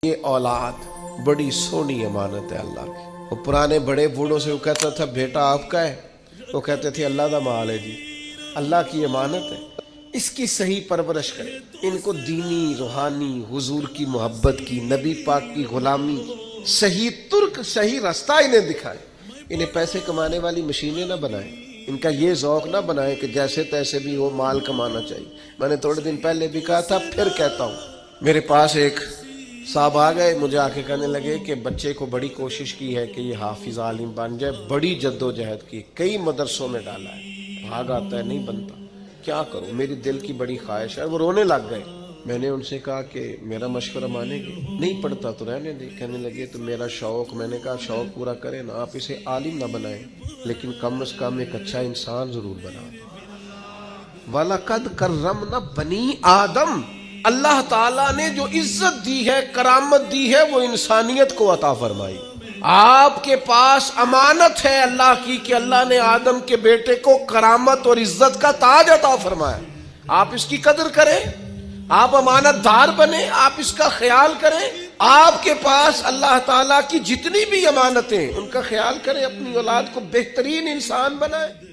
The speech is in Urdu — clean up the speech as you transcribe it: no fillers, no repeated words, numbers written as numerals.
یہ اولاد بڑی سونی امانت ہے اللہ کی۔ وہ پرانے بڑے بوڑھوں سے وہ کہتا تھا بیٹا آپ کا ہے، وہ کہتے تھے اللہ دا مال ہے جی، اللہ کی امانت ہے، اس کی صحیح پرورش کریں، ان کو دینی روحانی حضور کی محبت کی نبی پاک کی غلامی صحیح ترک صحیح راستہ انہیں دکھائیں۔ انہیں پیسے کمانے والی مشینیں نہ بنائیں، ان کا یہ ذوق نہ بنائیں کہ جیسے تیسے بھی وہ مال کمانا چاہیے۔ میں نے تھوڑے دن پہلے بھی کہا تھا، پھر کہتا ہوں، میرے پاس ایک صاحب آ گئے، مجھے آ کے کہنے لگے کہ بچے کو بڑی کوشش کی ہے کہ یہ حافظ عالم بن جائے، بڑی جد و جہد کی، کئی مدرسوں میں ڈالا ہے، بھاگ آتا ہے نہیں بنتا، کیا کروں، میری دل کی بڑی خواہش ہے۔ وہ رونے لگ گئے۔ میں نے ان سے کہا کہ میرا مشورہ مانیں گے؟ نہیں پڑھتا تو رہنے دیں۔ کہنے لگے تو میرا شوق، میں نے کہا شوق پورا کریں نا، آپ اسے عالم نہ بنائیں لیکن کم از کم ایک اچھا انسان ضرور بنائیں۔ وَلَقَدْ كَرَّمْنَا بَنِي آدم، اللہ تعالیٰ نے جو عزت دی ہے، کرامت دی ہے، وہ انسانیت کو عطا فرمائی۔ آپ کے پاس امانت ہے اللہ کی کہ اللہ نے آدم کے بیٹے کو کرامت اور عزت کا تاج عطا فرمایا۔ آپ اس کی قدر کریں، آپ امانت دار بنیں، آپ اس کا خیال کریں۔ آپ کے پاس اللہ تعالیٰ کی جتنی بھی امانتیں، ان کا خیال کریں، اپنی اولاد کو بہترین انسان بنائیں۔